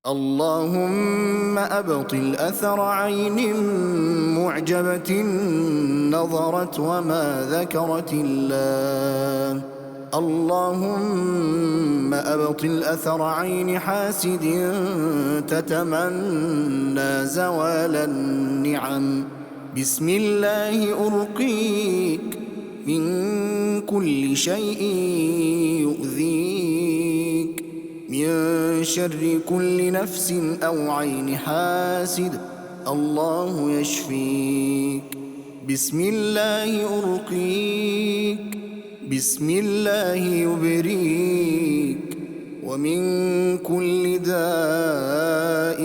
اللهم أبطل أثر عين معجبة نظرت وما ذكرت الله. اللهم أبطل أثر عين حاسد تتمنى زوال النعم. بسم الله أرقيك من كل شيء يؤذيك، من شر كل نفس أو عين حاسد، الله يشفيك. بسم الله أرقيك، بسم الله يبريك، ومن كل داء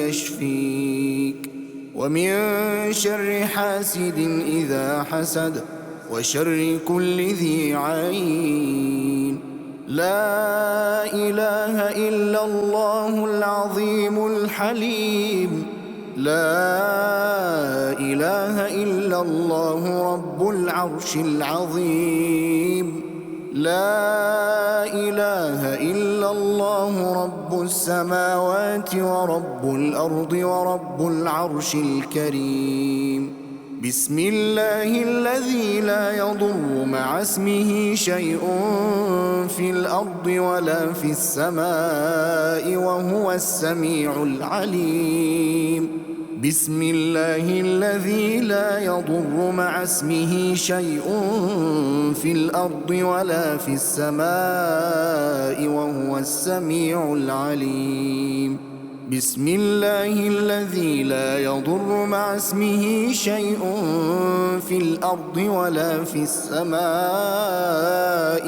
يشفيك، ومن شر حاسد إذا حسد، وشر كل ذي عين. لا إله إلا الله العظيم الحليم، لا إله إلا الله رب العرش العظيم، لا إله إلا الله رب السماوات ورب الأرض ورب العرش الكريم. بسم الله الذي لا يضر مع اسمه شيء في الأرض ولا في السماء وهو السميع العليم. بسم الله الذي لا يضر مع اسمه شيء في الأرض ولا في السماء وهو السميع العليم. بسم الله الذي لا يضر مع اسمه شيء في الأرض ولا في السماء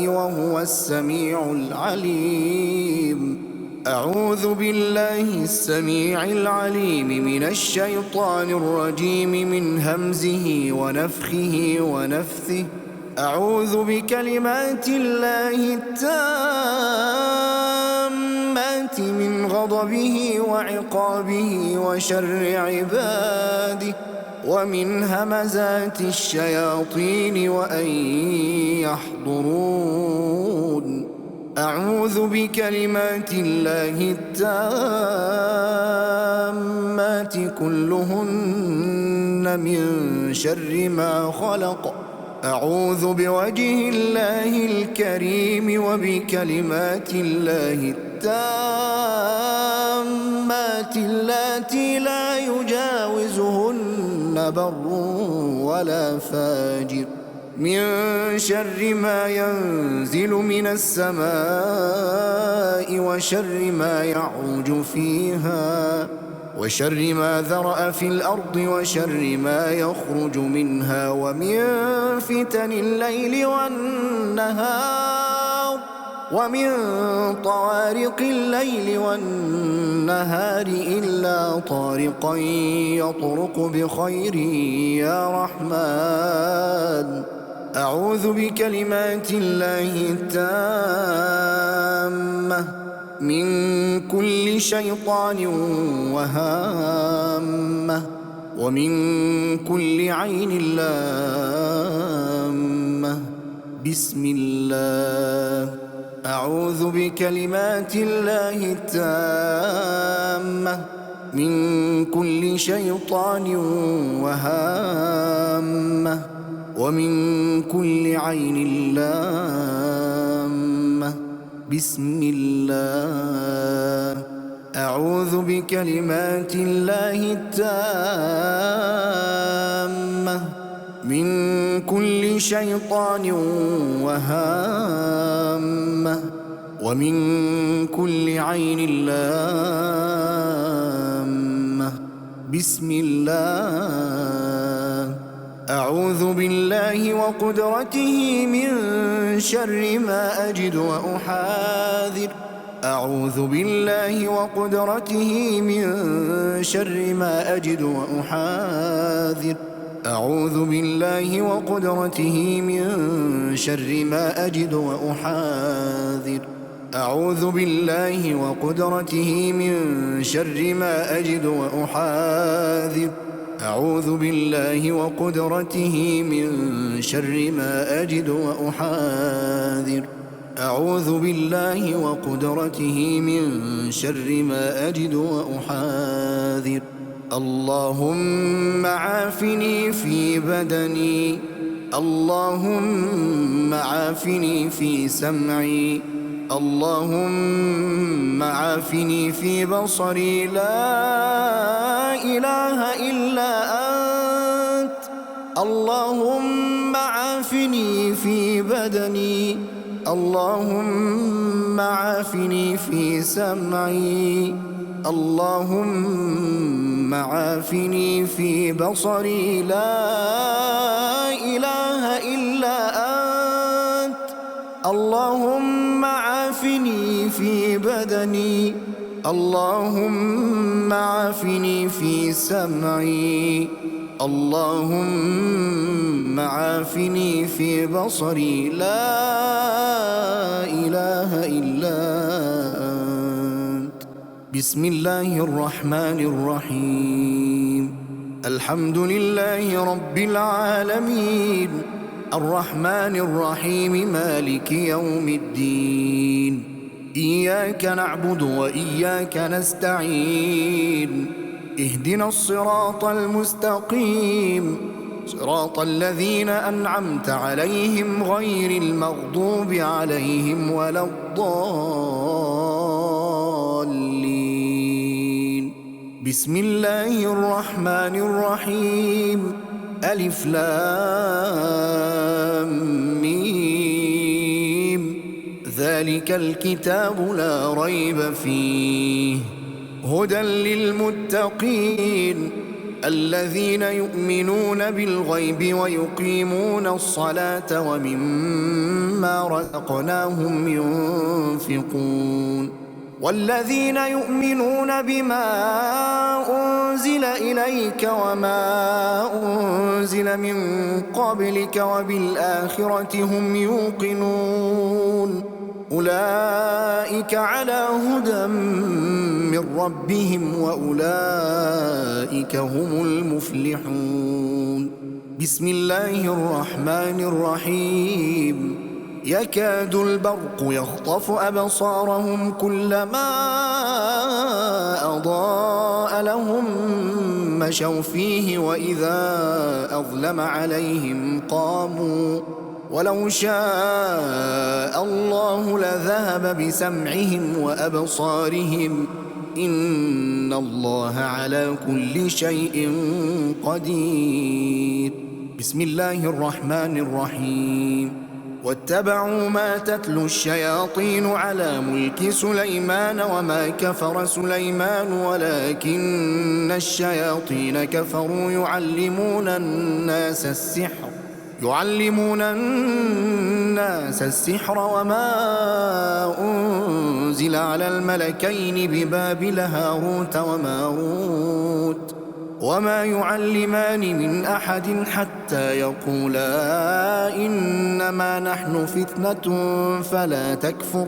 وهو السميع العليم. أعوذ بالله السميع العليم من الشيطان الرجيم، من همزه ونفخه ونفثه. أعوذ بكلمات الله التامات من غضبه وعقابه وشر عباده، ومن همزات الشياطين وأن يحضرون. أعوذ بكلمات الله التامات كلهن من شر ما خلق. أعوذ بوجه الله الكريم وبكلمات الله التامات اللاتي لا يجاوزهن بر ولا فاجر، من شر ما ينزل من السماء وشر ما يعرج فيها، وشر ما ذرأ في الأرض وشر ما يخرج منها، ومن فتن الليل والنهار، ومن طوارق الليل والنهار إلا طارقا يطرق بخير يا رحمن. أعوذ بكلمات الله التامة من كل شيطان وهامة، ومن كل عين لامة. بسم الله. أعوذ بكلمات الله التامة من كل شيطان وهامة، ومن كل عين لامة. بسم الله. أعوذ بكلمات الله التامة من كل شيطان وهامة، ومن كل عين لامة. بسم الله. أعوذ بالله وقدرته من شر ما أجد وأحاذر. أعوذ بالله وقدرته من شر ما أجد وأحاذر. أعوذ بالله وقدرته من شر ما أجد وأحاذر. أعوذ بالله وقدرته من شر ما أجد وأحاذر. أعوذ بالله وقدرته من شر ما أجد وأحاذر. أعوذ بالله وقدرته من شر ما أجد وأحاذر. اللهم عافني في بدني، اللهم عافني في سمعي، اللهم عافني في بصري، لا إله إلا أنت. اللهم عافني في بدني، اللهم عافني في سمعي، اللهم عافني في بصري، لا إله إلا أنت. اللهم عافني في بدني، اللهم عافني في سمعي، اللهم عافني في بصري، لا إله إلا أنت. بسم الله الرحمن الرحيم. الحمد لله رب العالمين، الرحمن الرحيم، مالك يوم الدين. إياك نعبد وإياك نستعين، اهدنا الصراط المستقيم، صراط الذين أنعمت عليهم غير المغضوب عليهم ولا الضالين. بسم الله الرحمن الرحيم. ألف لام ميم. ذلك الكتاب لا ريب فيه، هدى للمتقين الذين يؤمنون بالغيب ويقيمون الصلاة ومما رزقناهم ينفقون. والذين يؤمنون بما أنزل إليك وما أنزل من قبلك وبالآخرة هم يوقنون. أولئك على هدى من ربهم وأولئك هم المفلحون. بسم الله الرحمن الرحيم. يكاد البرق يخطف أبصارهم كلما أضاء لهم مشوا فيه وإذا أظلم عليهم قاموا. ولو شاء الله لذهب بسمعهم وأبصارهم، إن الله على كل شيء قدير. بسم الله الرحمن الرحيم. واتبعوا ما تتلو الشياطين على ملك سليمان وما كفر سليمان ولكن الشياطين كفروا يعلمون الناس السحر وما أنزل على الملكين ببابل هاروت وماروت وما يعلمان من أحد حتى يقولا إنما نحن فتنة فلا تكفر،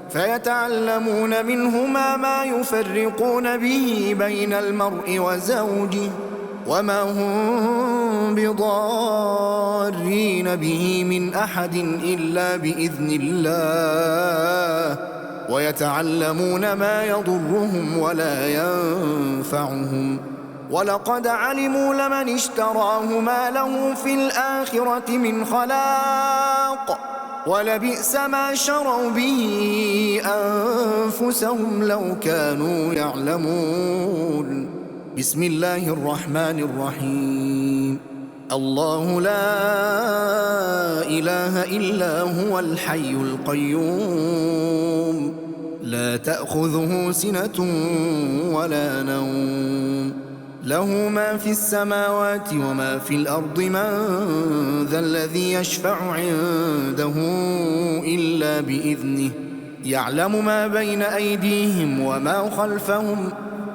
فيتعلمون منهما ما يفرقون به بين المرء وزوجه وما هم بضارين به من أحد إلا بإذن الله، ويتعلمون ما يضرهم ولا ينفعهم، ولقد علموا لمن اشتراه ما له في الآخرة من خلاق، ولبئس ما شروا به أنفسهم لو كانوا يعلمون. بسم الله الرحمن الرحيم. الله لا إله إلا هو الحي القيوم، لا تأخذه سنة ولا نوم، له ما في السماوات وما في الأرض. من ذا الذي يشفع عنده إلا بإذنه، يعلم ما بين أيديهم وما خلفهم،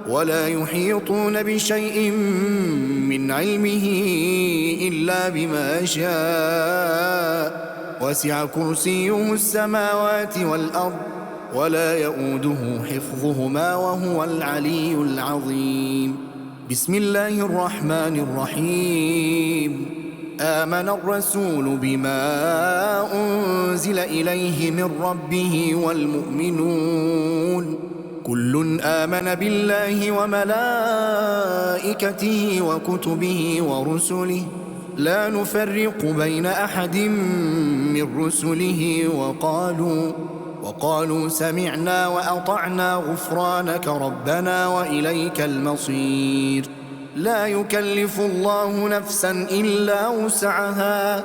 ولا يحيطون بشيء من علمه إلا بما شاء، وسع كرسيه السماوات والأرض ولا يؤوده حفظهما وهو العلي العظيم. بسم الله الرحمن الرحيم. آمن الرسول بما أنزل إليه من ربه والمؤمنون كل آمن بالله وملائكته وكتبه ورسله لا نفرق بين أحد من رسله وقالوا سمعنا وأطعنا غفرانك ربنا وإليك المصير لا يكلف الله نفسا إلا وسعها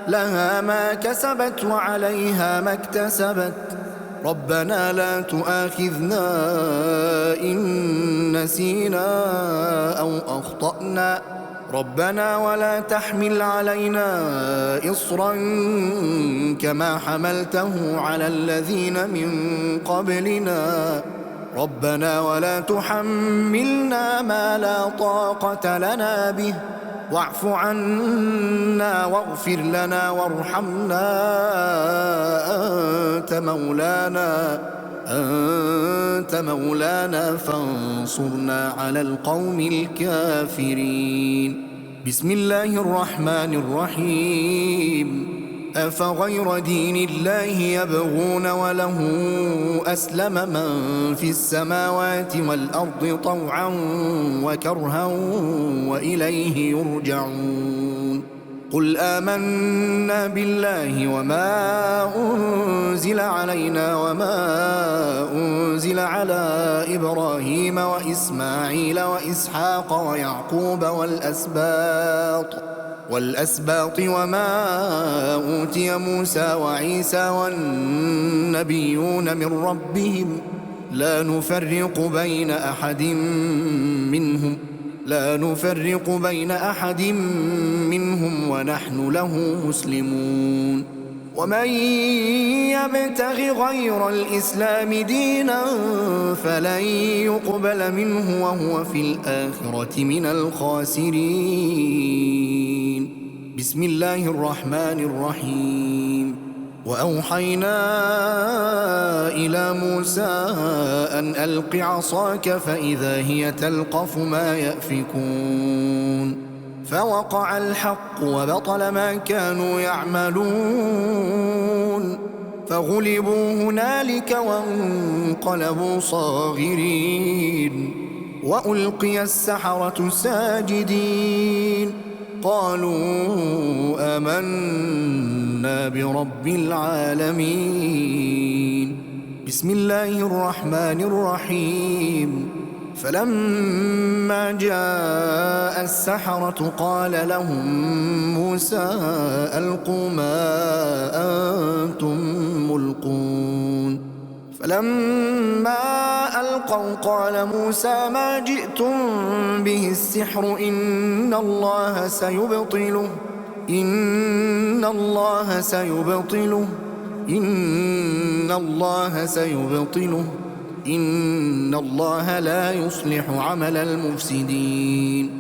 لها ما كسبت وعليها ما اكتسبت ربنا لا تؤاخذنا إن نسينا أو أخطأنا ربنا ولا تحمل علينا إصرا كما حملته على الذين من قبلنا ربنا ولا تحملنا ما لا طاقة لنا به واعف عنا واغفر لنا وارحمنا أنت مولانا فانصرنا على القوم الكافرين بسم الله الرحمن الرحيم أفغير دين الله يبغون وله أسلم من في السماوات والأرض طوعا وكرها وإليه يرجعون قل آمنا بالله وما أنزل علينا وما أنزل على إبراهيم وإسماعيل وإسحاق ويعقوب والأسباط وما أوتي موسى وعيسى والنبيون من ربهم لا نفرق بين أحد منهم ونحن له مسلمون ومن يبتغ غير الإسلام دينا فلن يقبل منه وهو في الآخرة من الخاسرين بسم الله الرحمن الرحيم وأوحينا إلى موسى أن ألق عصاك فإذا هي تلقف ما يأفكون فوقع الحق وبطل ما كانوا يعملون فغلبوا هنالك وانقلبوا صاغرين وألقي السحرة ساجدين قالوا آمنا برب العالمين بسم الله الرحمن الرحيم فلما جاء السحرة قال لهم موسى ألقوا ما أنتم ملقون فلما ألقوا قال موسى ما جئتم به السحر إن الله سيبطله إن الله لا يصلح عمل المفسدين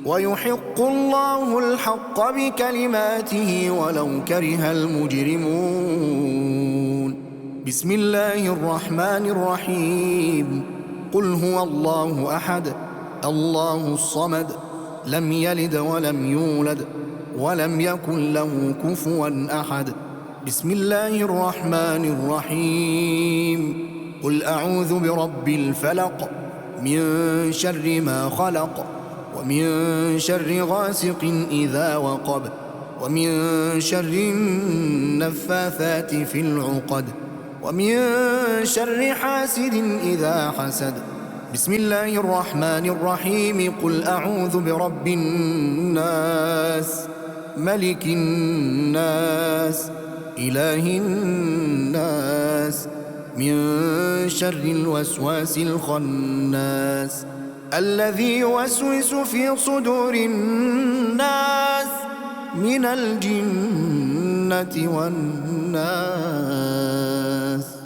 ويحق الله الحق بكلماته ولو كره المجرمون بسم الله الرحمن الرحيم قل هو الله أحد الله الصمد لم يلد ولم يولد ولم يكن له كفوا أحد بسم الله الرحمن الرحيم قل أعوذ برب الفلق من شر ما خلق ومن شر غاسق إذا وقب ومن شر النفاثات في العقد ومن شر حاسد إذا حسد بسم الله الرحمن الرحيم قل أعوذ برب الناس ملك الناس إله الناس من شر الوسواس الخناس الذي يوسوس في صدور الناس من الجنة والناس